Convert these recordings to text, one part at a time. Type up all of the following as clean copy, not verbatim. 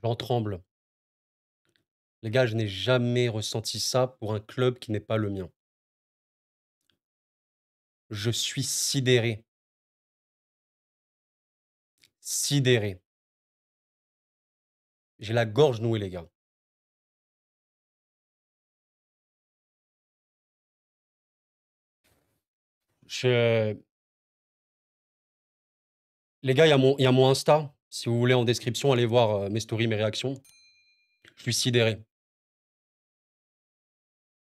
J'en tremble. Les gars, je n'ai jamais ressenti ça pour un club qui n'est pas le mien. Je suis sidéré. Sidéré. J'ai la gorge nouée, les gars. Je Les gars, il y a mon Insta. Si vous voulez en description, allez voir, mes stories, mes réactions. Je suis sidéré.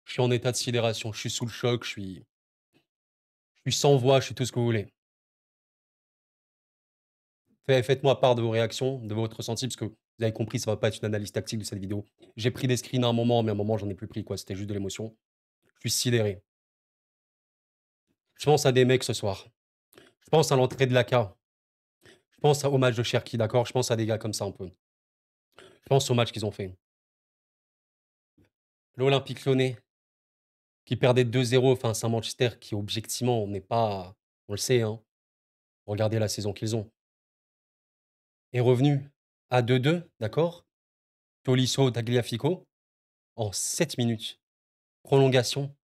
Je suis en état de sidération. Je suis sous le choc, je suis sans voix, je suis tout ce que vous voulez. Faites-moi part de vos réactions, de votre ressenti, parce que vous avez compris, ça va pas être une analyse tactique de cette vidéo. J'ai pris des screens à un moment, mais à un moment, j'en ai plus pris, quoi. C'était juste de l'émotion. Je suis sidéré. Je pense à des mecs ce soir. Je pense à l'entrée de Laka. Je pense au match de Cherki, d'accord? Je pense à des gars comme ça un peu. Je pense au match qu'ils ont fait. L'Olympique Lyonnais, qui perdait 2-0 face à Manchester, qui objectivement n'est pas, on le sait, hein, regardez la saison qu'ils ont, est revenu à 2-2, d'accord? Tolisso, Tagliafico, en 7 minutes. Prolongation.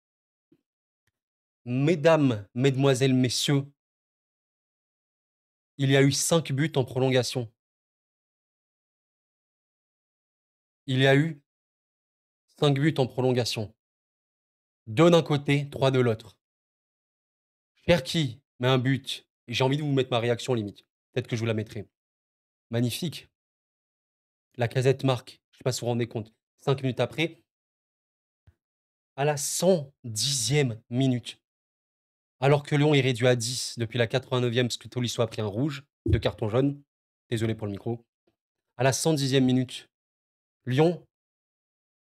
Mesdames, mesdemoiselles, messieurs, il y a eu 5 buts en prolongation. Il y a eu 5 buts en prolongation. 2 d'un côté, 3 de l'autre. Cherki met un but. Et j'ai envie de vous mettre ma réaction limite. Peut-être que je vous la mettrai. Magnifique. Lacazette marque. Je sais pas si vous vous rendez compte. 5 minutes après, à la 110e minute, alors que Lyon est réduit à 10 depuis la 89e parce que Tolisso a pris un rouge, 2 cartons jaunes. Désolé pour le micro. À la 110e minute, Lyon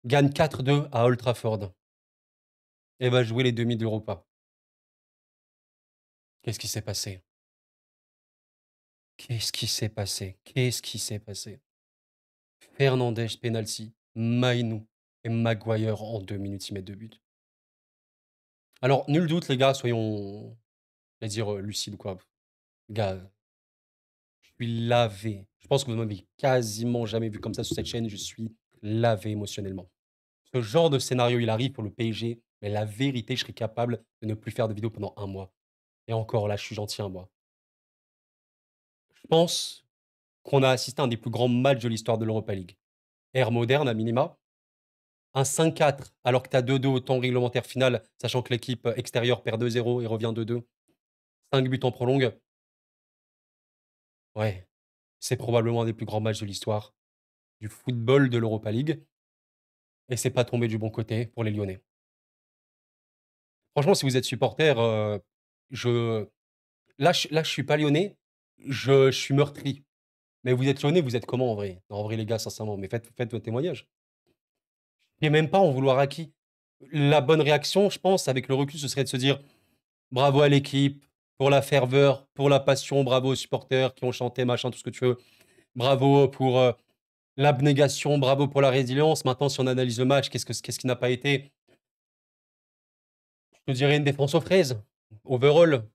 gagne 4-2 à Old Trafford et va jouer les demi d'Europa. Qu'est-ce qui s'est passé? Qu'est-ce qui s'est passé? Qu'est-ce qui s'est passé? Fernandes, penalty. Mainou et Maguire en 2 minutes, ils mettent 2 buts. Alors, nul doute, les gars, soyons, je vais dire, lucides, quoi. Gars, je suis lavé. Je pense que vous m'avez quasiment jamais vu comme ça sur cette chaîne. Je suis lavé émotionnellement. Ce genre de scénario, il arrive pour le PSG, mais la vérité, je serais capable de ne plus faire de vidéo pendant 1 mois. Et encore, là, je suis gentil 1 mois. Je pense qu'on a assisté à un des plus grands matchs de l'histoire de l'Europa League. Ère moderne, à minima. Un 5-4, alors que tu as 2-2 au temps réglementaire final, sachant que l'équipe extérieure perd 2-0 et revient 2-2. 5 buts en prolongue. Ouais, c'est probablement un des plus grands matchs de l'histoire du football de l'Europa League. Et c'est pas tombé du bon côté pour les Lyonnais. Franchement, si vous êtes supporter, je là, je suis pas lyonnais, je suis meurtri. Mais vous êtes lyonnais, vous êtes comment en vrai? Non, en vrai, les gars, sincèrement, mais faites votre témoignage. Et même pas en vouloir à qui. La bonne réaction, je pense, avec le recul, ce serait de se dire: «Bravo à l'équipe, pour la ferveur, pour la passion, bravo aux supporters qui ont chanté, machin, tout ce que tu veux. Bravo pour, l'abnégation, bravo pour la résilience». Maintenant, si on analyse le match, qu'est-ce qui n'a pas été? Je te dirais une défense aux fraises, overall.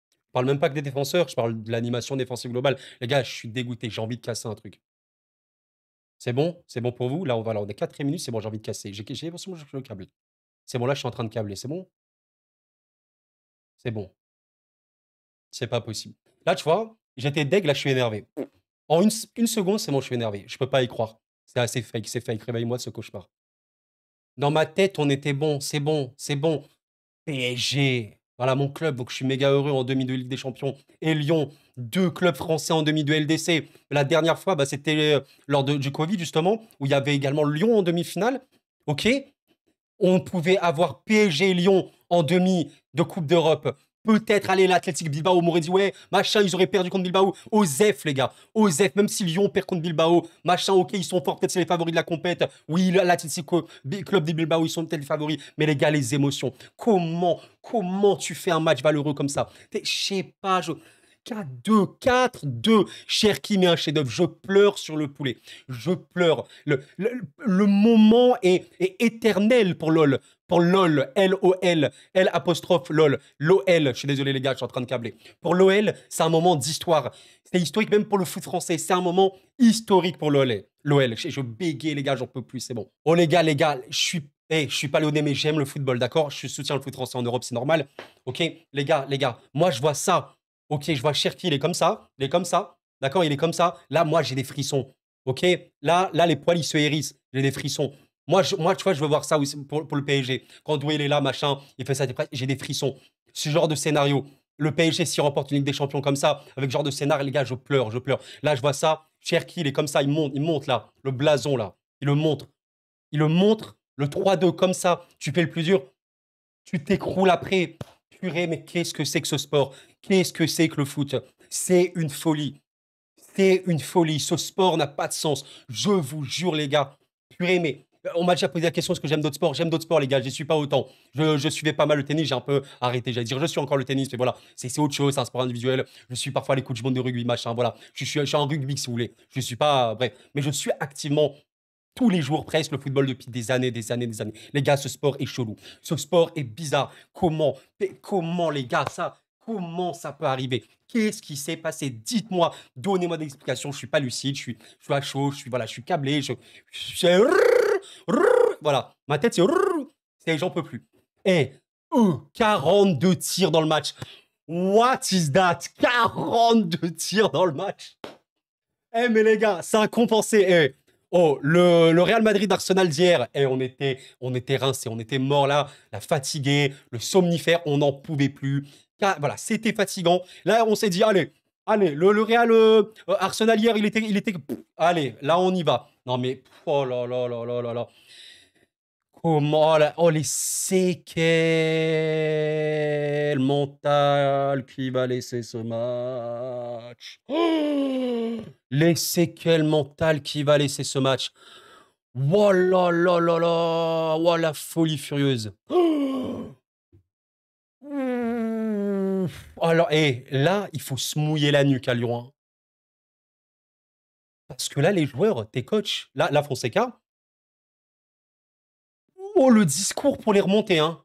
Je parle même pas que des défenseurs, je parle de l'animation défensive globale. Les gars, je suis dégoûté, j'ai envie de casser un truc. C'est bon? C'est bon pour vous? Là, on est 4 minutes, c'est bon, j'ai envie de casser. J'ai l'impression que je le câble. C'est bon, là, je suis en train de câbler, c'est bon? C'est bon. C'est pas possible. Là, tu vois, j'étais deg, là, je suis énervé. En une seconde, c'est bon, je suis énervé. Je peux pas y croire. C'est assez fake, c'est fake. Réveille-moi de ce cauchemar. Dans ma tête, on était bon, c'est bon, c'est bon. PSG, voilà mon club, donc je suis méga heureux en demi de Ligue des Champions. Et Lyon, 2 clubs français en demi de LDC. La dernière fois, bah, c'était lors du Covid, justement, où il y avait également Lyon en demi-finale. Ok, on pouvait avoir PSG et Lyon en demi de Coupe d'Europe. Peut-être aller l'Athletic Bilbao, on m'aurait dit ouais, machin, ils auraient perdu contre Bilbao. Osef, les gars, Osef, même si Lyon perd contre Bilbao, machin, ok, ils sont forts, peut-être c'est les favoris de la compète. Oui, l'Athletic Club de Bilbao, ils sont peut-être les favoris. Mais les gars, les émotions. Comment tu fais un match valeureux comme ça? Je sais pas, 4-2, 4-2. Cherki met un chef-d'œuvre. Je pleure sur le poulet. Je pleure. Le moment est éternel pour LOL. Pour LOL, L-O-L, L apostrophe LOL, l'OL, je suis désolé les gars, je suis en train de câbler. Pour l'OL, c'est un moment d'histoire. C'est historique même pour le foot français, c'est un moment historique pour l'OL. L'OL, je bégaye les gars, j'en peux plus, c'est bon. Oh les gars, je suis pas lyonnais mais j'aime le football, d'accord? Je soutiens le foot français en Europe, c'est normal. Ok, les gars, moi je vois ça. Ok, je vois Cherki, il est comme ça, d'accord, il est comme ça. Là, moi j'ai des frissons. Ok, là, les poils ils se hérissent, j'ai des frissons. Moi, tu vois, je veux voir ça aussi pour le PSG. Quand Doué, il est là, machin, il fait ça, j'ai des frissons. Ce genre de scénario. Le PSG, s'il remporte une Ligue des Champions comme ça, avec ce genre de scénario, les gars, je pleure, je pleure. Là, je vois ça. Cherki, il est comme ça, il monte là, le blason là. Il le montre. Il le montre, le 3-2 comme ça. Tu fais le plus dur, tu t'écroules après. Purée, mais qu'est-ce que c'est que ce sport? Qu'est-ce que c'est que le foot? C'est une folie. C'est une folie. Ce sport n'a pas de sens. Je vous jure, les gars. Purée, mais on m'a déjà posé la question est-ce que j'aime d'autres sports? J'aime d'autres sports, les gars. Je ne suis pas autant. Je suivais pas mal le tennis. J'ai un peu arrêté. J'allais dire, je suis encore le tennis, mais voilà. C'est autre chose. C'est un sport individuel. Je suis parfois les coups du monde de rugby, machin. Voilà. Je suis un rugby, si vous voulez. Je suis pas. Bref. Mais je suis activement tous les jours presque le football depuis des années, des années, des années. Les gars, ce sport est chelou. Ce sport est bizarre. Comment les gars, comment ça peut arriver? Qu'est-ce qui s'est passé? Dites-moi, donnez-moi des explications. Je suis pas lucide, je suis à chaud, voilà, je suis câblé, voilà, ma tête c'est j'en peux plus. Et 42 tirs dans le match. What is that? 42 tirs dans le match. Mais les gars, ça a compensé. Oh, le Real Madrid-Arsenal d'hier, on était rincés, on était morts là, fatigués, le somnifère, on n'en pouvait plus. Voilà, c'était fatigant. Là, on s'est dit, allez, le Real Arsenal hier, allez, là, on y va. Non, mais, oh là là là là là là. Comment, les séquelles mentales qui va laisser ce match. Oh, les séquelles mentales qui va laisser ce match. Oh là là là là. Oh la folie furieuse. Oh. Alors, là, il faut se mouiller la nuque à Lyon, hein. Parce que là, les joueurs, tes coachs, là, Fonseca, oh, le discours pour les remonter, hein.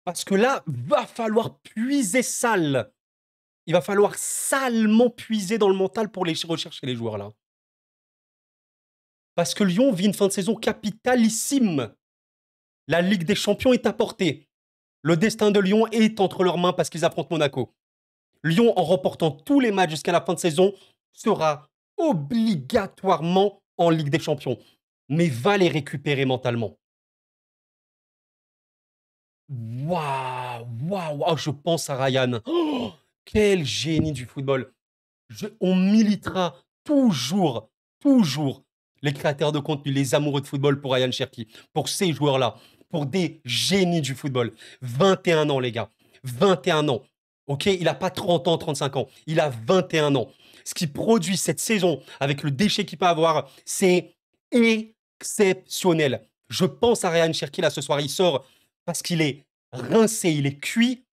Parce que là, va falloir puiser sale. Il va falloir salement puiser dans le mental pour les rechercher les joueurs là. Parce que Lyon vit une fin de saison capitalissime. La Ligue des Champions est à portée. Le destin de Lyon est entre leurs mains parce qu'ils affrontent Monaco. Lyon, en remportant tous les matchs jusqu'à la fin de saison, sera obligatoirement en Ligue des Champions. Mais va les récupérer mentalement. Waouh, waouh, oh, je pense à Ryan. Oh, quel génie du football. On militera toujours, toujours, les créateurs de contenu, les amoureux de football pour Ryan Cherki, pour ces joueurs-là, pour des génies du football. 21 ans, les gars. 21 ans. Ok, il n'a pas 30 ans, 35 ans. Il a 21 ans. Ce qu'il produit cette saison, avec le déchet qu'il peut avoir, c'est exceptionnel. Je pense à Ryan Cherki, là, ce soir. Il sort parce qu'il est rincé, il est cuit.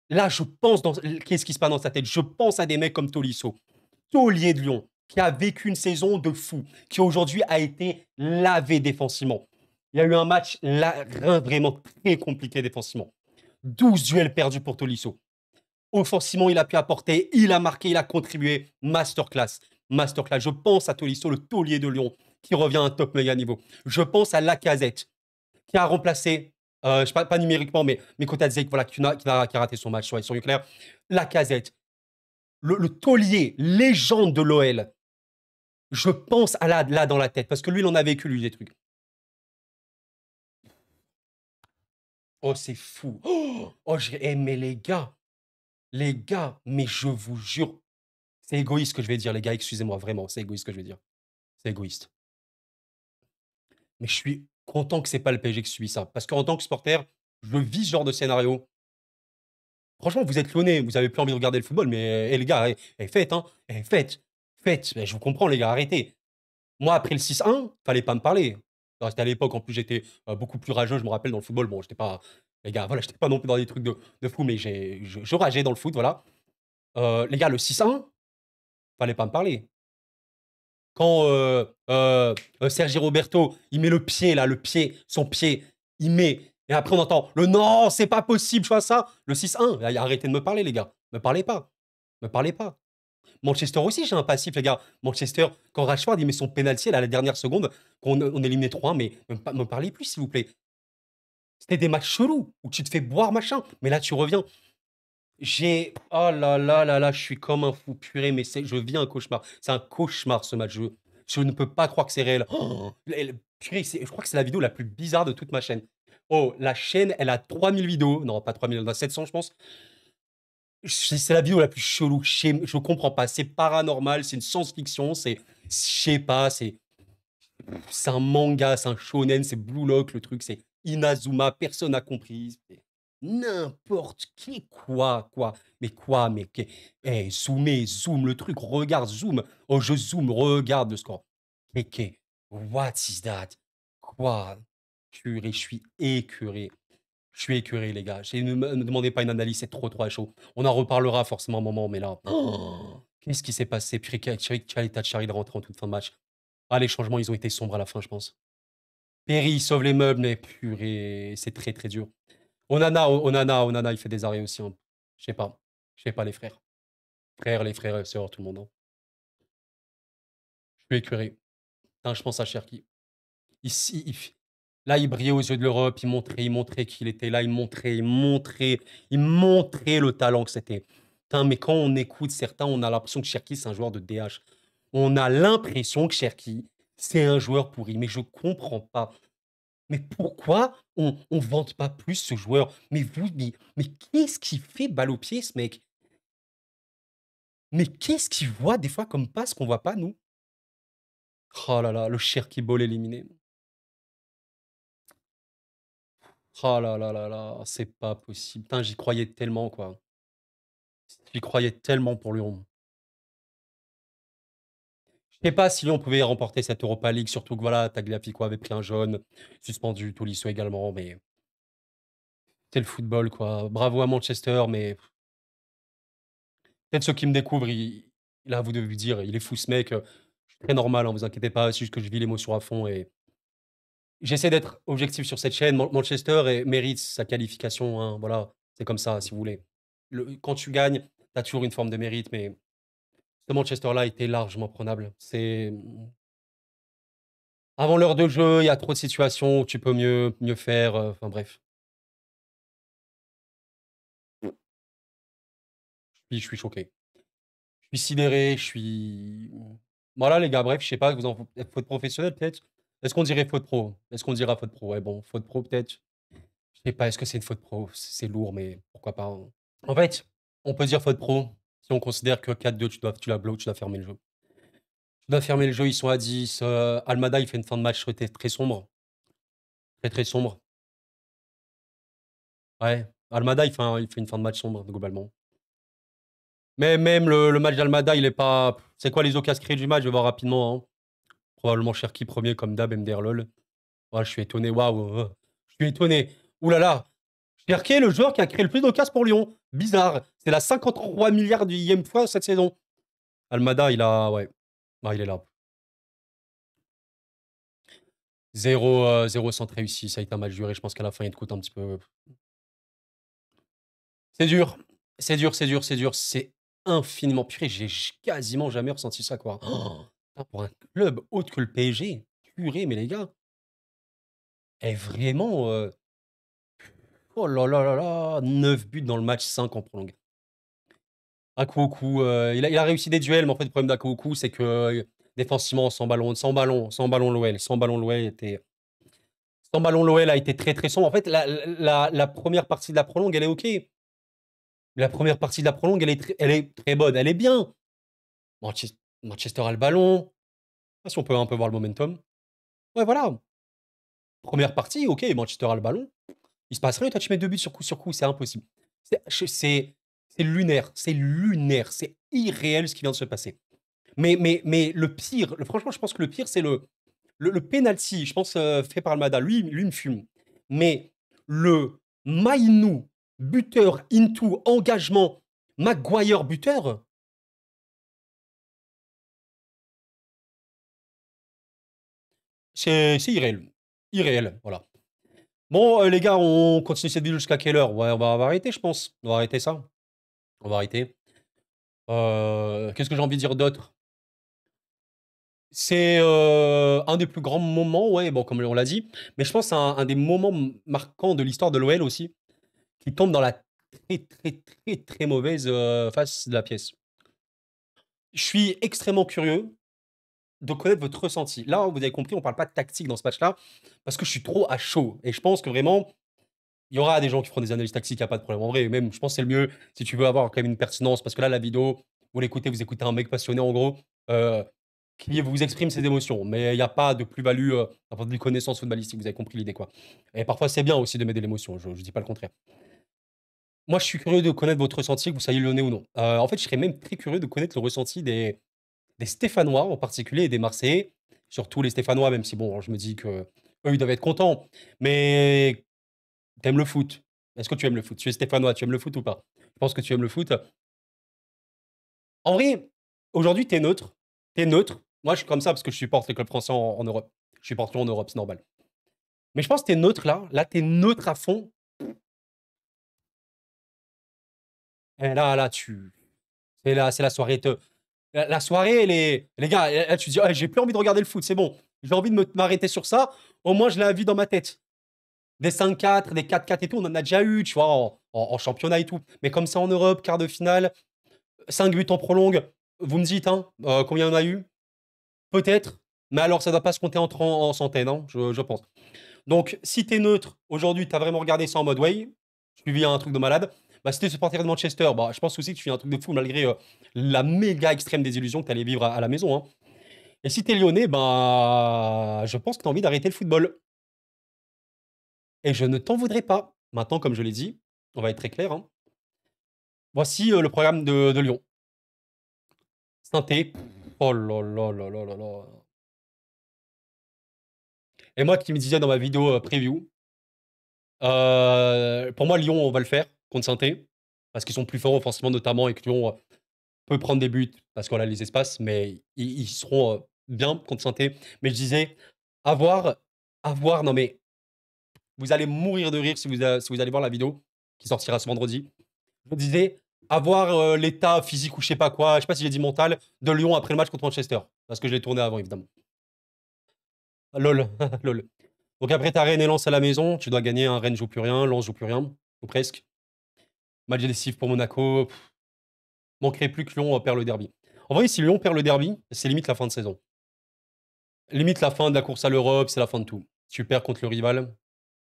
Là, je pense qu'est-ce qui se passe dans sa tête? Je pense à des mecs comme Tolisso, taulier de Lyon, qui a vécu une saison de fou, qui aujourd'hui a été lavé défensivement. Il y a eu un match là, vraiment très compliqué défensivement. 12 duels perdus pour Tolisso. Offensivement, il a pu apporter, il a marqué, il a contribué. Masterclass. Masterclass. Je pense à Tolisso, le taulier de Lyon, qui revient à un top méga niveau. Je pense à Lacazette, qui a remplacé, je sais pas numériquement, mais Kotadze, voilà, qui a raté son match, soyons clairs. Lacazette, le taulier, légende de l'OL. Je pense à là dans la tête, parce que lui, il en a vécu, lui, des trucs. Oh, c'est fou. Oh, mais les gars, mais je vous jure, c'est égoïste ce que je vais dire, les gars, excusez-moi, vraiment, c'est égoïste ce que je vais dire. C'est égoïste. Mais je suis content que c'est pas le PSG qui subit ça. Parce qu'en tant que supporter, je vis ce genre de scénario. Franchement, vous êtes lyonnais, vous avez plus envie de regarder le football, mais les gars, faites, hein. Faites. Faites. Mais je vous comprends, les gars, arrêtez. Moi, après le 6-1, fallait pas me parler. C'était à l'époque, en plus, j'étais beaucoup plus rageux, je me rappelle, dans le football. Bon, j'étais pas. Les gars, voilà, j'étais pas non plus dans des trucs de fou, mais je rageais dans le foot, voilà. Les gars, le 6-1, fallait pas me parler. Quand Sergi Roberto, il met le pied, là, le pied, son pied, il met. Et après, on entend le non, c'est pas possible, je vois ça. Le 6-1, arrêtez de me parler, les gars. Me parlez pas. Me parlez pas. Manchester aussi, j'ai un passif, les gars. Manchester, quand Rashford, il met son penalty à la dernière seconde, qu'on élimine 3-1, mais me parlez plus, s'il vous plaît. C'était des matchs chelous où tu te fais boire, machin. Mais là, tu reviens. Oh là là là là, je suis comme un fou, purée, mais je vis un cauchemar. C'est un cauchemar, ce match. Je ne peux pas croire que c'est réel. Oh, purée, je crois que c'est la vidéo la plus bizarre de toute ma chaîne. Oh, la chaîne, elle a 3000 vidéos. Non, pas 3000, elle en a 700, je pense. C'est la vidéo la plus chelou. Je comprends pas. C'est paranormal, c'est une science-fiction, je sais pas, c'est un manga, c'est un shonen, c'est Blue Lock, le truc, c'est Inazuma, personne n'a compris. N'importe qui, quoi. Mais quoi, mais zoomez, zoom le truc, regarde, zoom. Oh, je zoom, regarde le score. What is that? Quoi? Purée, je suis écœuré. Je suis écœuré, les gars. Ne me demandez pas une analyse, c'est trop chaud. On en reparlera forcément un moment, mais là, qu'est-ce qui s'est passé? Purée, Tachari de rentrer en toute fin de match. Ah, les changements, ils ont été sombres à la fin, je pense. Perry sauve les meubles, mais purée, c'est très dur. Onana, il fait des arrêts aussi, hein. Je sais pas. Je sais pas, les frères. Les frères et sœurs, tout le monde, hein. Je suis écœuré. Putain, je pense à Cherki. Là, il brillait aux yeux de l'Europe, il montrait qu'il était là, il montrait le talent que c'était. Putain, mais quand on écoute certains, on a l'impression que Cherki, c'est un joueur de DH. On a l'impression que Cherki, c'est un joueur pourri, mais je comprends pas. Mais pourquoi on vante pas plus ce joueur? Mais qu'est-ce qu'il fait balle au pied, ce mec? Mais qu'est-ce qu'il voit des fois comme passe qu'on voit pas, nous? Oh là là, le Cherki Ball éliminé. Oh là là là là, c'est pas possible. Putain, j'y croyais tellement, quoi. J'y croyais tellement pour Lyon. Je sais pas si Lyon pouvait remporter cette Europa League, surtout que voilà, Tagliafico avait pris un jaune, suspendu, Tolisso également, mais c'est le football, quoi. Bravo à Manchester, mais peut-être ceux qui me découvrent, là, vous devez vous dire, il est fou ce mec. Je suis très normal, hein, vous inquiétez pas, c'est juste que je vis l'émotion à fond et j'essaie d'être objectif sur cette chaîne. Manchester mérite sa qualification, hein, voilà, c'est comme ça, si vous voulez. Quand tu gagnes, tu as toujours une forme de mérite, mais ce Manchester-là était largement prenable. Avant l'heure de jeu, il y a trop de situations où tu peux mieux faire. Enfin bref, je suis choqué. Je suis sidéré, je suis. Voilà, les gars, bref, je sais pas, vous en faute professionnelle peut-être? Est-ce qu'on dirait faute pro? Est-ce qu'on dira faute pro? Ouais, bon, faute pro peut-être. Je sais pas, est-ce que c'est une faute pro? C'est lourd, mais pourquoi pas, hein. En fait, on peut dire faute pro si on considère que 4-2, tu la bloques, tu dois fermer le jeu. Tu dois fermer le jeu, ils sont à 10. Almada, il fait une fin de match très sombre. Très sombre. Ouais, Almada, il fait une fin de match sombre, globalement. Mais même le match d'Almada, il est pas. C'est quoi les occasions créées du match? Je vais voir rapidement, hein. Probablement Cherki premier comme d'hab, MDR LOL. Ouais, je suis étonné, waouh. Je suis étonné. Ouh là là. Cherki est le joueur qui a créé le plus d'occasions pour Lyon. Bizarre. C'est la 53 milliardième fois cette saison. Almada, il a. Ouais. Ah, il est là. Zéro centre réussi. Ça a été un match dur et je pense qu'à la fin, il te coûte un petit peu. C'est dur. C'est infiniment purée. J'ai quasiment jamais ressenti ça, quoi. Oh, putain, pour un club autre que le PSG. Purée, mais les gars. Est vraiment. Oh là là là là. 9 buts dans le match, 5 en prolongation. Akouoku, il a réussi des duels, mais en fait, le problème d'Akouoku, c'est que défensivement, sans ballon l'OL était. Sans ballon, l'OL a été très sombre. En fait, la première partie de la prolongue, elle est OK. La première partie de la prolongue, elle est très bonne. Elle est bien. Manchester a le ballon. Si on peut un peu voir le momentum. Ouais, voilà. Première partie, OK, Manchester a le ballon. Il se passe rien, toi, tu mets 2 buts sur coup, c'est impossible. C'est lunaire. C'est lunaire. C'est irréel ce qui vient de se passer. Mais le pire, franchement, je pense que le pire, c'est le penalty, je pense, fait par Almada. Lui me fume. Mais le Maïnou, buteur, into, engagement, Maguire buteur? C'est irréel. Irréel, voilà. Bon, les gars, on continue cette vidéo jusqu'à quelle heure? Ouais, on va arrêter, je pense. On va arrêter ça. On va arrêter. Qu'est-ce que j'ai envie de dire d'autre? C'est, un des plus grands moments, ouais, bon, comme on l'a dit, mais je pense que c'est un des moments marquants de l'histoire de l'OL aussi, qui tombe dans la très, très, très, très mauvaise, face de la pièce. Je suis extrêmement curieux de connaître votre ressenti. Là, vous avez compris, on parle pas de tactique dans ce match-là, parce que je suis trop à chaud et je pense que vraiment, il y aura des gens qui feront des analyses tactiques, il y a pas de problème. En vrai, même, je pense que c'est le mieux si tu veux avoir quand même une pertinence, parce que là, la vidéo, vous écoutez un mec passionné, en gros, heu, qui vous exprime ses émotions, mais il y a pas de plus-value, d'un point de vue connaissance footballistique, vous avez compris l'idée, quoi. Et parfois, c'est bien aussi de mettre de l'émotion, je dis pas le contraire. Moi, je suis curieux de connaître votre ressenti, que vous soyez lyonnais ou non. En fait, je serais même très curieux de connaître le ressenti des Stéphanois en particulier et des Marseillais, surtout les Stéphanois, même si bon, je me dis que eux, ils doivent être contents. Mais t'aimes le foot. Est-ce que tu aimes le foot? Tu es Stéphanois, tu aimes le foot ou pas? Je pense que tu aimes le foot. En vrai, aujourd'hui, t'es neutre. T'es neutre. Moi, je suis comme ça parce que je supporte les clubs français en Europe. Je supporte Lyon en Europe, c'est normal. Mais je pense que t'es neutre là. Là, t'es neutre à fond. Et là, c'est la soirée. La soirée, les gars, là, tu te dis, ah, j'ai plus envie de regarder le foot, c'est bon. J'ai envie de m'arrêter sur ça. Au moins, je l'ai vu dans ma tête. Des 5-4, des 4-4 et tout, on en a déjà eu, tu vois, en championnat et tout. Mais comme ça en Europe, quart de finale, 5 buts en prolongue, vous me dites, hein, combien on a eu? Peut-être. Mais alors, ça ne doit pas se compter en centaines, hein, je pense. Donc, si t'es neutre, aujourd'hui, t'as vraiment regardé ça en mode, ouais, je vis un truc de malade. Bah, si t'es supporter de Manchester, bah, je pense aussi que tu vis un truc de fou, malgré la méga extrême désillusion que t'allais vivre à la maison, hein. Et si t'es lyonnais, bah, je pense que t'as envie d'arrêter le football. Et je ne t'en voudrais pas. Maintenant, comme je l'ai dit, on va être très clair, hein. Voici le programme de Lyon. Sainté. Oh là là là là là là. Et moi qui me disais dans ma vidéo preview, pour moi, Lyon, on va le faire contre Sainté. Parce qu'ils sont plus forts offensivement, notamment, et que Lyon peut prendre des buts parce qu'on a les espaces, mais ils seront bien contre Sainté. Mais je disais, avoir, non mais vous allez mourir de rire si vous allez voir la vidéo qui sortira ce vendredi. Je disais, avoir l'état physique ou je sais pas quoi, je sais pas si j'ai dit mental, de Lyon après le match contre Manchester. Parce que je l'ai tourné avant, évidemment. Ah, lol, lol. Donc après, t'as Rennes et Lens à la maison, tu dois gagner, hein. Rennes joue plus rien, Lens joue plus rien, ou presque. Match décisif pour Monaco, manquerait plus que Lyon perd le derby. En vrai, si Lyon perd le derby, c'est limite la fin de saison. Limite la fin de la course à l'Europe, c'est la fin de tout. Tu perds contre le rival,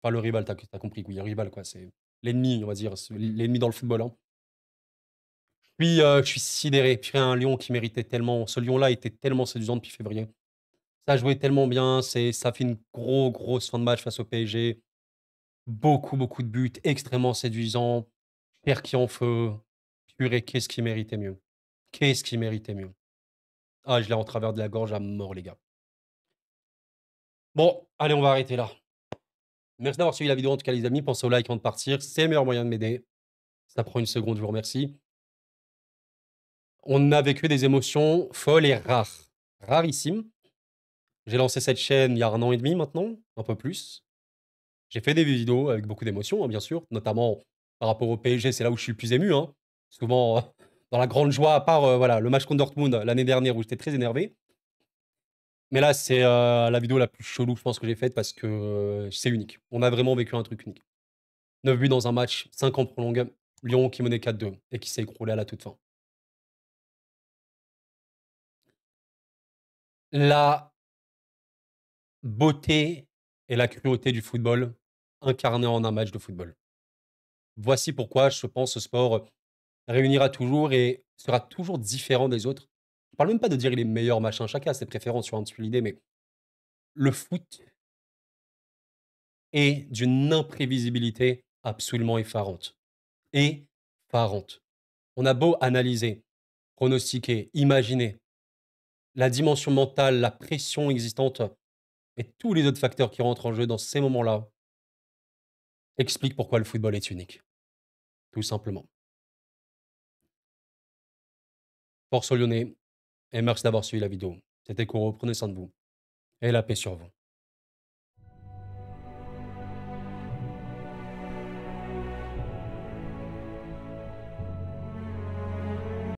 enfin le rival, t'as compris, oui, le rival, quoi, c'est l'ennemi, on va dire, l'ennemi dans le football, hein. Puis, je suis sidéré. Puis un Lyon qui méritait tellement. Ce Lyon-là était tellement séduisant depuis février. Ça jouait tellement bien. Ça fait une grosse fin de match face au PSG. Beaucoup, beaucoup de buts, extrêmement séduisant. Pierre qui en feu. Purée, qu'est-ce qui méritait mieux? Qu'est-ce qui méritait mieux? Ah, je l'ai en travers de la gorge à mort, les gars. Bon, allez, on va arrêter là. Merci d'avoir suivi la vidéo, en tout cas, les amis. Pensez au like avant de partir. C'est le meilleur moyen de m'aider. Ça prend une seconde, je vous remercie. On a vécu des émotions folles et rares. Rarissimes. J'ai lancé cette chaîne il y a 1 an et demi maintenant, un peu plus. J'ai fait des vidéos avec beaucoup d'émotions, hein, bien sûr, notamment par rapport au PSG, c'est là où je suis le plus ému, hein. Souvent, dans la grande joie, à part, voilà, le match contre Dortmund l'année dernière où j'étais très énervé. Mais là, c'est, la vidéo la plus chelou, je pense, que j'ai faite parce que, c'est unique. On a vraiment vécu un truc unique. 9 buts dans un match, 5 en prolongue, Lyon qui menait 4-2 et qui s'est écroulé à la toute fin. La beauté et la cruauté du football incarnées en un match de football. Voici pourquoi je pense ce sport réunira toujours et sera toujours différent des autres. Je parle même pas de dire il est meilleur, machin, chacun a ses préférences sur un petit peu l'idée, mais le foot est d'une imprévisibilité absolument effarante. Effarante. On a beau analyser, pronostiquer, imaginer la dimension mentale, la pression existante et tous les autres facteurs qui rentrent en jeu dans ces moments-là expliquent pourquoi le football est unique, tout simplement. Force aux Lyonnais et merci d'avoir suivi la vidéo. C'était Koro, prenez soin de vous et la paix sur vous.